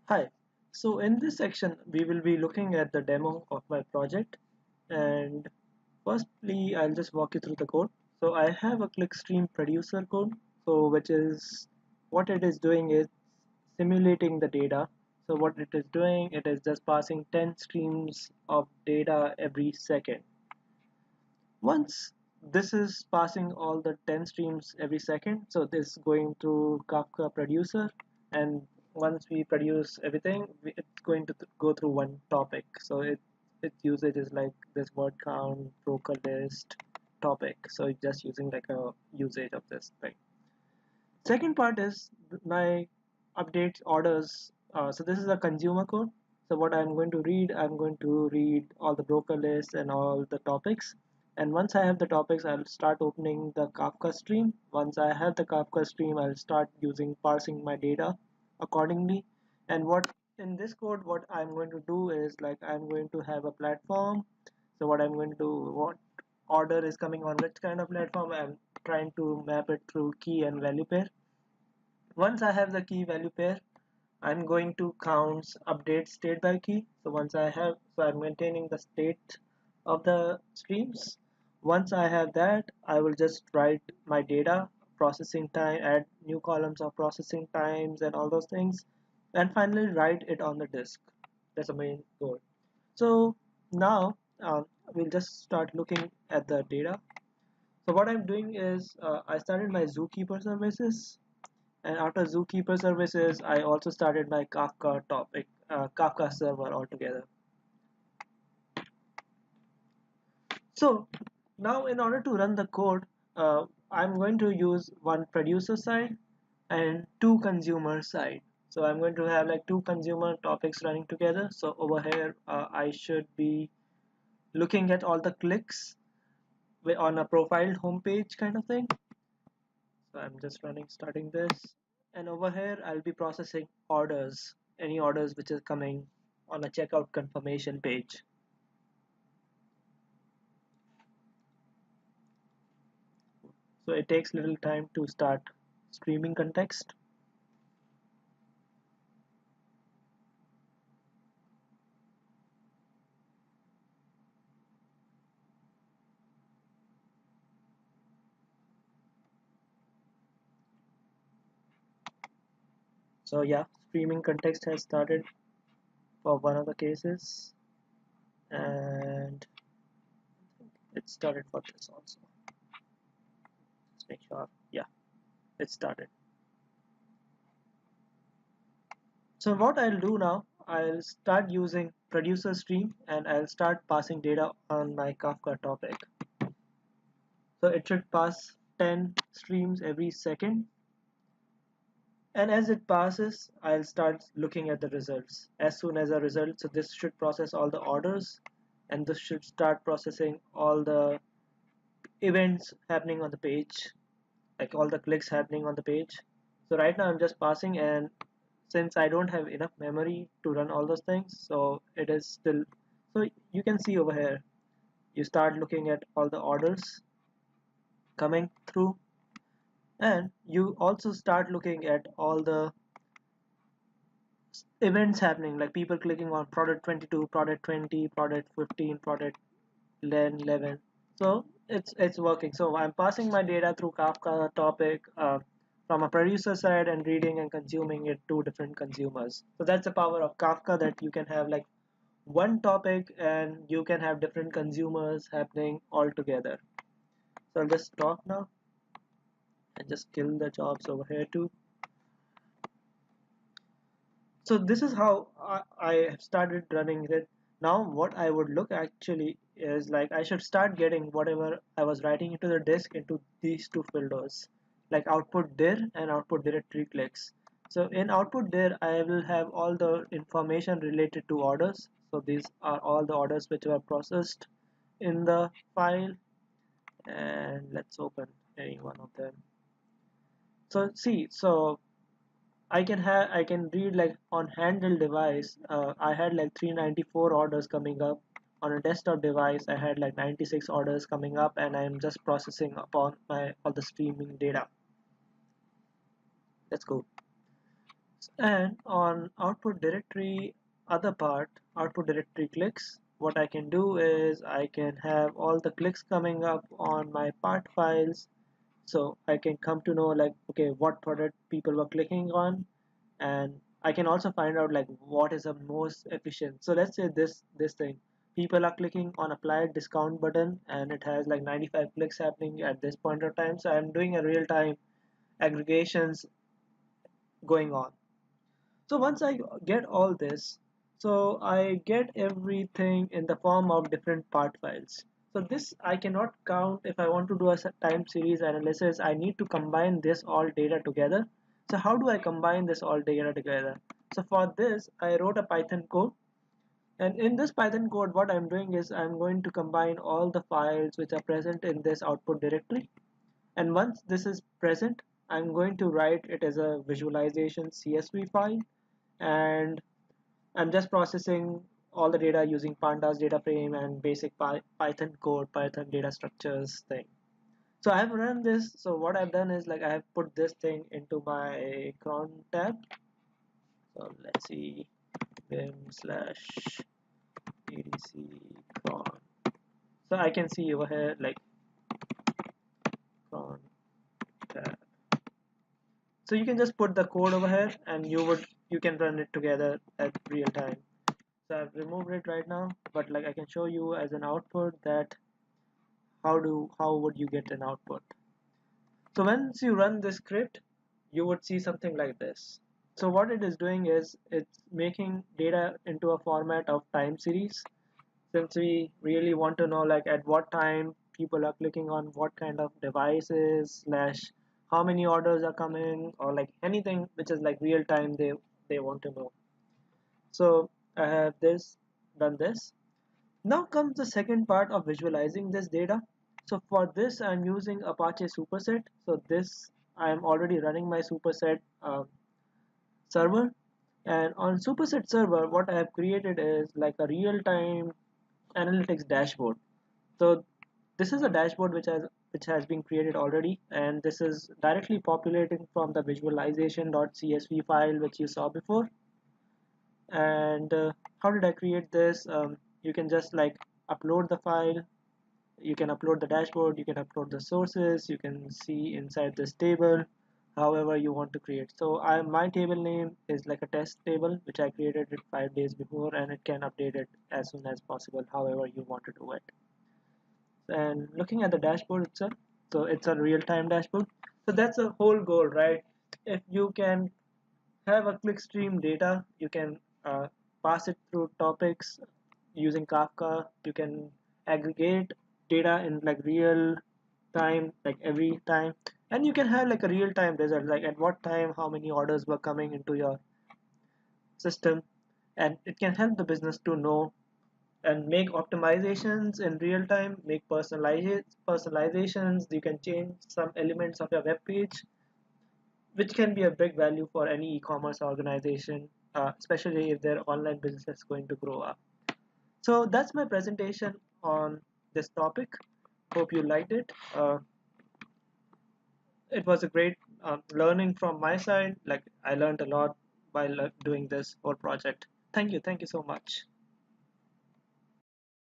Hi, so in this section we will be looking at the demo of my project, and firstly I'll just walk you through the code. So I have a clickstream producer code, so which is what it is doing is simulating the data. So what it is doing, it is just passing 10 streams of data every second. Once this is passing all the 10 streams every second, so this is going through Kafka producer, and once we produce everything, it's going to go through one topic. So its usage is like this word count, broker list, topic. So it's just using like a usage of this thing. Second part is my updates orders. So this is a consumer code. So what I'm going to read all the broker lists and all the topics. And once I have the topics, I'll start opening the Kafka stream. Once I have the Kafka stream, I'll start parsing my data accordingly. And what in this code, what I'm going to do is like I'm going to have a platform. So what I'm going to do, what order is coming on which kind of platform, I'm trying to map it through key and value pair. Once I have the key value pair, I'm going to count update state by key. So I'm maintaining the state of the streams. Once I have that, I will just write my data, processing time, add new columns of processing times and all those things, and finally write it on the disk. That's the main goal. So now we'll just start looking at the data. So what I'm doing is I started my Zookeeper services, and after Zookeeper services, I also started my Kafka server altogether. So now in order to run the code, I'm going to use one producer side and two consumer side. So I'm going to have like two consumer topics running together. So over here, I should be looking at all the clicks on a profiled homepage kind of thing. So I'm just starting this, and over here I'll be processing orders, any orders which is coming on a checkout confirmation page. So it takes little time to start streaming context. So yeah, streaming context has started for one of the cases, and it started for this also. Let's make sure. Yeah, it started. So what I'll do now, I'll start using producer stream and I'll start passing data on my Kafka topic. So it should pass 10 streams every second, and as it passes I'll start looking at the results. As soon as a result, so this should process all the orders, and this should start processing all the events happening on the page, like all the clicks happening on the page. So right now I'm just passing, and since I don't have enough memory to run all those things, so it is still, so you can see over here, you start looking at all the orders coming through, and you also start looking at all the events happening, like people clicking on product 22, product 20, product 15, product 11. So it's working. So I'm passing my data through Kafka topic from a producer side and reading and consuming it to different consumers. So that's the power of Kafka, that you can have like one topic and you can have different consumers happening all together. So I'll just stop now and just kill the jobs over here too. So this is how I have started running it. Now what I would look actually is like I should start getting whatever I was writing into the disk into these two folders, like output dir and output directory clicks. So in output dir I will have all the information related to orders. So these are all the orders which were processed in the file, and let's open any one of them. So see, so I can read like on handheld device. I had like 394 orders coming up. On a desktop device, I had like 96 orders coming up, and I'm just processing upon my all the streaming data. Let's go. And on output directory, other part, output directory clicks, what I can do is I can have all the clicks coming up on my part files. So I can come to know like, okay, what product people were clicking on, and I can also find out like what is the most efficient. So let's say this thing, people are clicking on apply discount button and it has like 95 clicks happening at this point of time. So I'm doing a real time aggregations going on. So once I get all this, so I get everything in the form of different part files. So this I cannot count. If I want to do a time series analysis, I need to combine this all data together. So how do I combine this all data together? So for this, I wrote a Python code. And in this Python code, what I'm doing is I'm going to combine all the files which are present in this output directory. And once this is present, I'm going to write it as a visualization CSV file, and I'm just processing all the data using pandas data frame and basic Python code, Python data structures thing. So I have run this. So what I've done is like I have put this thing into my cron tab. So let's see, vim slash adc cron. So I can see over here like cron tab. So you can just put the code over here and you can run it together at real time. So I've removed it right now, but like I can show you as an output that how would you get an output. So once you run this script, you would see something like this. So what it is doing is it's making data into a format of time series. Since we really want to know like at what time people are clicking on what kind of devices slash how many orders are coming, or like anything which is like real time they want to know. So I have this done this. Now comes the second part of visualizing this data. So for this I'm using Apache Superset. So this I am already running my Superset server, and on Superset server what I have created is like a real-time analytics dashboard. So this is a dashboard which has been created already, and this is directly populating from the visualization.csv file which you saw before. And how did I create this? You can just like upload the file, you can upload the dashboard, you can upload the sources, you can see inside this table however you want to create. So my table name is like a test table which I created it 5 days before, and it can update it as soon as possible however you want to do it. And looking at the dashboard itself, so it's a real-time dashboard. So that's a whole goal, right? If you can have a clickstream data, you can pass it through topics using Kafka. You can aggregate data in like real time, like every time, and you can have like a real time result, like at what time how many orders were coming into your system. And it can help the business to know and make optimizations in real time, make personalizations. You can change some elements of your web page, which can be a big value for any e-commerce organization, especially if their online business is going to grow up. So that's my presentation on this topic. Hope you liked it. It was a great learning from my side. Like I learned a lot while doing this whole project. Thank you so much.